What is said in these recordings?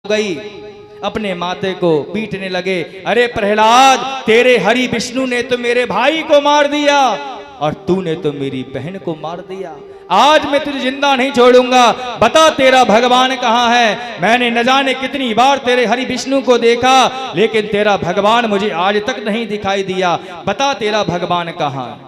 गई, अपने माथे को पीटने लगे। अरे प्रहलाद, तेरे हरि विष्णु ने तो मेरे भाई को मार दिया और तूने तो मेरी बहन को मार दिया। आज मैं तुझे जिंदा नहीं छोड़ूंगा। बता तेरा भगवान कहाँ है? मैंने न जाने कितनी बार तेरे हरि विष्णु को देखा, लेकिन तेरा भगवान मुझे आज तक नहीं दिखाई दिया। बता तेरा भगवान कहाँ?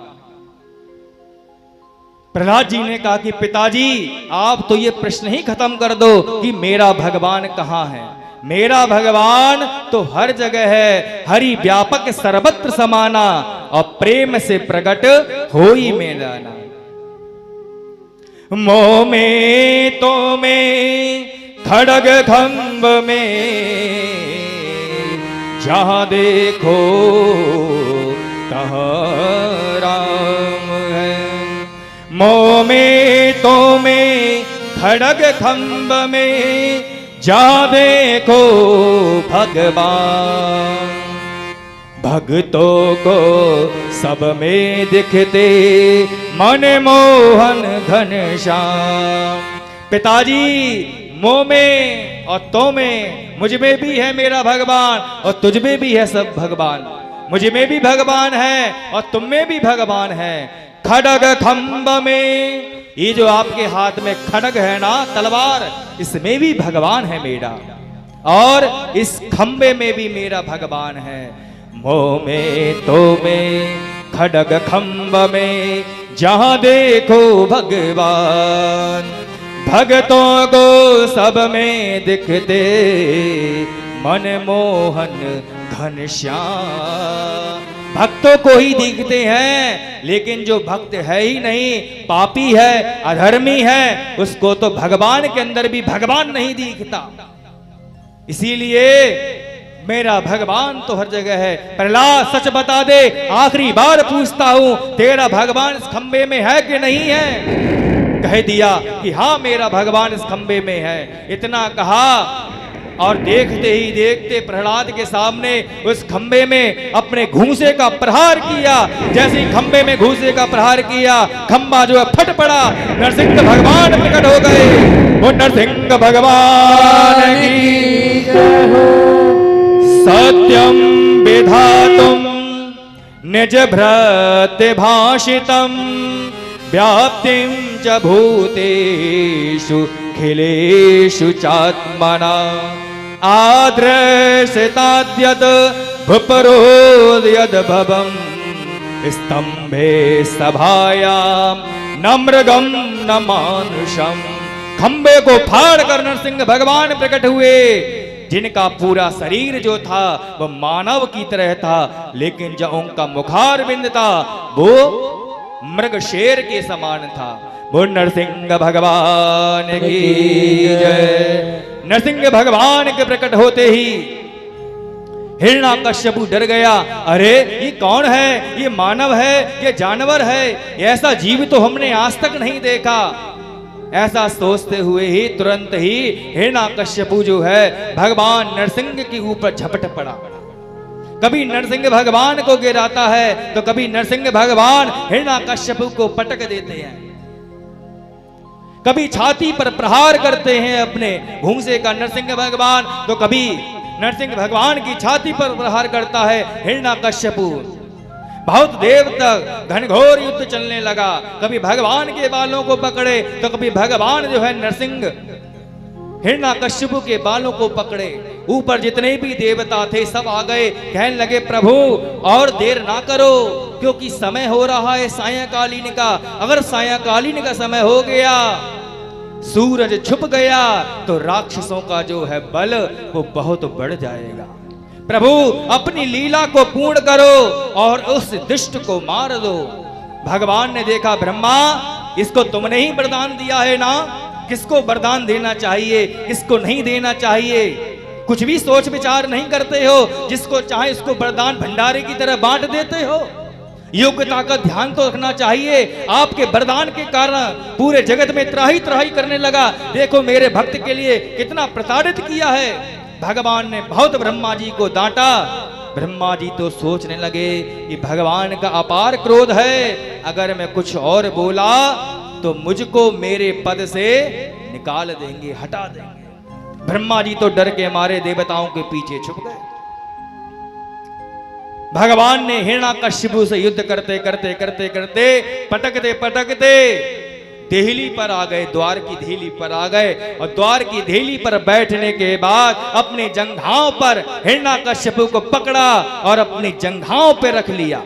प्रहलाद जी ने कहा कि पिताजी, आप तो ये प्रश्न ही खत्म कर दो कि मेरा भगवान कहाँ है। मेरा भगवान तो हर जगह है, हरि व्यापक सर्वत्र समाना और प्रेम से प्रकट होई मेरा नाम। मोह में तो में खड़ग खंभ में, जहां देखो तहाँ राम है। मोह में तो में खड़ग खंभ में, जहां देखो भगवान। भक्तों को सब में दिखते मन मोहन घनश्याम। पिताजी, मोह में और तो में मुझ में भी है मेरा भगवान और तुझ में भी है सब भगवान। मुझ में भी भगवान है और तुम में भी भगवान है। खड़ग खंभ में, ये जो आपके हाथ में खड़ग है ना, तलवार, इसमें भी भगवान है मेरा और इस खंबे में भी मेरा भगवान है। मोह में तो में खड़ग खंभ में, जहां देखो भगवान। भक्तों को सब में दिखते मन मोहन घनश्याम। भक्तों को ही दिखते हैं, लेकिन जो भक्त है ही नहीं, पापी है, अधर्मी है, उसको तो भगवान के अंदर भी भगवान नहीं दिखता। इसीलिए मेरा भगवान तो हर जगह है। प्रहलाद, सच बता दे, आखिरी बार पूछता हूं, तेरा भगवान इस खंबे में है कि नहीं है? कह दिया कि हाँ, मेरा भगवान इस खंबे में है। इतना कहा और देखते ही देखते प्रहलाद के सामने उस खंबे में अपने घूंसे का प्रहार किया। जैसे ही खंबे में घूंसे का प्रहार किया, खंबा जो है फट पड़ा, नरसिंह भगवान प्रकट हो गए। वो नरसिंह भगवान की जय हो। सत्यम विधातुम निज भ्रते भाषितम, व्याप्तिं च भूतेषु खिलेषु चात्मना। आदृशताद्यद् भूपरोद्यद् भवं, स्तंभे सभायां न मृगं न मानुषम्। खंबे को फाड़ कर नरसिंह भगवान प्रकट हुए, जिनका पूरा शरीर जो था वह मानव की तरह था, लेकिन जो उनका मुखारबिंद था वो मृग शेर के समान था। वो नरसिंह भगवान की जय। नरसिंह भगवान के प्रकट होते ही हिरण्याकश्यपु डर गया। अरे ये कौन है? ये मानव है, ये जानवर है, ऐसा जीव तो हमने आज तक नहीं देखा। ऐसा सोचते हुए ही तुरंत ही हिरण्याकश्यपु जो है भगवान नरसिंह के ऊपर झपट पड़ा। कभी नरसिंह भगवान को गिराता है तो कभी नरसिंह भगवान हिरण्याकश्यपु को पटक देते हैं। कभी छाती पर प्रहार करते हैं अपने घूंसे का नरसिंह भगवान, तो कभी नरसिंह भगवान की छाती पर प्रहार करता है हिरण्याकश्यपु। बहुत देर तक घनघोर युद्ध चलने लगा। कभी भगवान के बालों को पकड़े तो कभी भगवान जो है नरसिंह हिरण्याकश्यपु के बालों को पकड़े। ऊपर जितने भी देवता थे सब आ गए, कहने लगे प्रभु और देर ना करो, क्योंकि समय हो रहा है सायंकालीन का। अगर सायंकालीन का समय हो गया, सूरज छुप गया, तो राक्षसों का जो है बल वो बहुत बढ़ जाएगा। प्रभु अपनी लीला को पूर्ण करो और उस दुष्ट को मार दो। भगवान ने देखा, ब्रह्मा इसको तुमने ही वरदान दिया है ना, किसको वरदान देना चाहिए, किसको नहीं देना चाहिए, कुछ भी सोच विचार नहीं करते हो, जिसको चाहे उसको वरदान भंडारे की तरह बांट देते हो। योग्यता का ध्यान तो रखना चाहिए। आपके वरदान के कारण पूरे जगत में त्राही त्राही करने लगा। देखो मेरे भक्त के लिए कितना प्रताड़ित किया है। भगवान ने बहुत ब्रह्मा जी को डांटा। ब्रह्मा जी तो सोचने लगे कि भगवान का अपार क्रोध है, अगर मैं कुछ और बोला तो मुझको मेरे पद से निकाल देंगे, हटा देंगे। ब्रह्मा जी तो डर के मारे देवताओं के पीछे छुप गए। भगवान ने हिरण्याकश्यपु से युद्ध करते करते करते करते पटकते पटकते देहली पर आ गए, द्वार की देहली पर आ गए, और द्वार की देहली पर बैठने के बाद अपने जंघाओं पर हिरण्याकश्यपु को पकड़ा और अपनी जंघाओं पे रख लिया।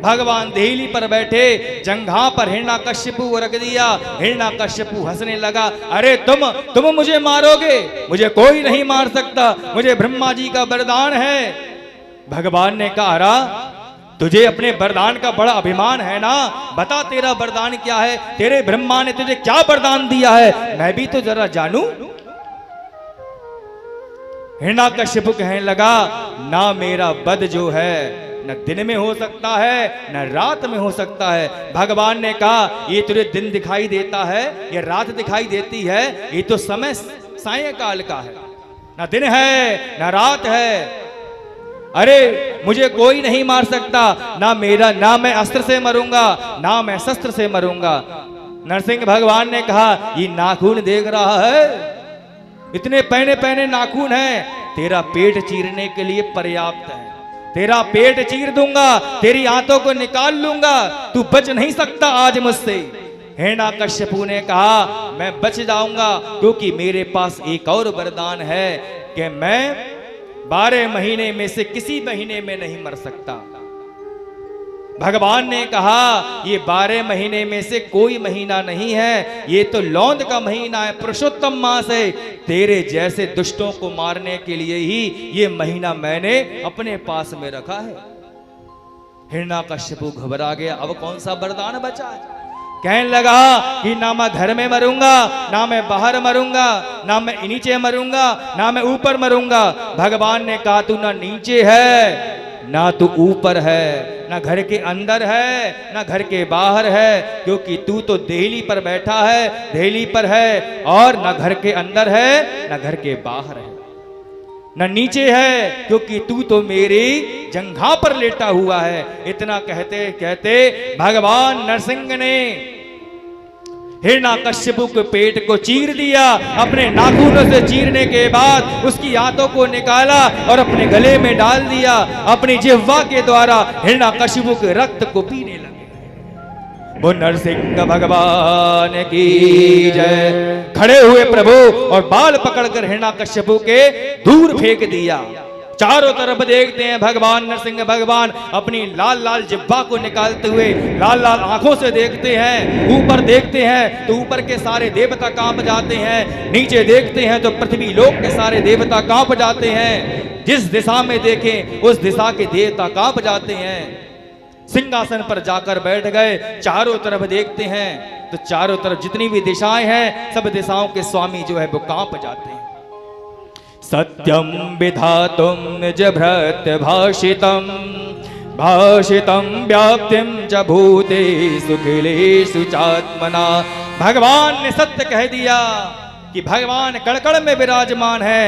भगवान देहली पर बैठे, जंघा पर हिरण्याकश्यपु को रख दिया। हिरण्याकश्यपु हंसने लगा, अरे तुम मुझे मारोगे? मुझे कोई नहीं मार सकता, मुझे ब्रह्मा जी का वरदान है। भगवान ने कहा, अरा तुझे अपने वरदान का बड़ा अभिमान है ना, बता तेरा वरदान क्या है, तेरे ब्रह्मा ने तुझे क्या वरदान दिया है, मैं भी तो जरा जानूं। हिरण्याकश्यपु कहने लगा, ना मेरा वध जो है न दिन में हो सकता है न रात में हो सकता है। भगवान ने कहा, ये तुझे दिन दिखाई देता है, ये रात दिखाई देती है, ये तो समय सायंकाल का है, ना दिन है ना रात है। अरे मुझे कोई नहीं मार सकता, ना मैं अस्त्र से मरूंगा ना मैं शस्त्र से मरूंगा। नरसिंह भगवान ने कहा, ये नाखून देख रहा है, इतने पहने पहने नाखून हैं, तेरा पेट चीरने के लिए पर्याप्त है। तेरा पेट चीर दूंगा, तेरी आंतों को निकाल लूंगा, तू बच नहीं सकता आज मुझसे। हिरण्याकश्यपु ने कहा, मैं बच जाऊंगा क्योंकि मेरे पास एक और वरदान है कि मैं 12 महीने में से किसी महीने में नहीं मर सकता। भगवान ने कहा, ये 12 महीने में से कोई महीना नहीं है, ये तो लौंद का महीना है, पुरुषोत्तम मास है। तेरे जैसे दुष्टों को मारने के लिए ही ये महीना मैंने अपने पास में रखा है। हिरण्याकश्यपु घबरा गया, अब कौन सा वरदान बचा है। कहने लगा कि ना मैं घर में मरूंगा ना मैं बाहर मरूंगा, ना मैं नीचे मरूंगा ना मैं ऊपर मरूंगा। भगवान ने कहा, तू ना नीचे है ना तू ऊपर है, ना घर के अंदर है ना घर के बाहर है, क्योंकि तू तो देहली पर बैठा है, देहली पर है, और ना घर के अंदर है ना घर के बाहर है, ना नीचे है, क्योंकि तू तो मेरी जंघा पर लेटा हुआ है। इतना कहते कहते भगवान नरसिंह ने हिरण्याकश्यपु के पेट को चीर दिया। अपने नाखूनों से चीरने के बाद उसकी आंतों को निकाला और अपने गले में डाल दिया। अपनी जिह्वा के द्वारा हिरण्याकश्यपु के रक्त को पीने लगे। वो नरसिंह भगवान की जय। खड़े हुए प्रभु और बाल पकड़कर हिरण्याकश्यपु के दूर फेंक दिया। चारों तरफ देखते हैं भगवान नरसिंह भगवान अपनी लाल लाल जिह्वा को निकालते हुए लाल लाल आंखों से देखते हैं। ऊपर देखते हैं तो ऊपर के सारे देवता कांप जाते हैं, नीचे देखते हैं तो पृथ्वी लोक के सारे देवता कांप जाते हैं। जिस दिशा में देखें उस दिशा के देवता कांप जाते हैं। सिंहासन पर जाकर बैठ गए। चारों तरफ देखते हैं तो चारों तरफ जितनी भी दिशाएं हैं सब दिशाओं के स्वामी जो है वो कांप जाते हैं। सत्यम विधातुम निज भृत भाषितम भाषितम व्याप्तिम च भूतेषु खिलेषु चात्मना। भगवान ने सत्य कह दिया कि भगवान कड़कड़ में विराजमान है।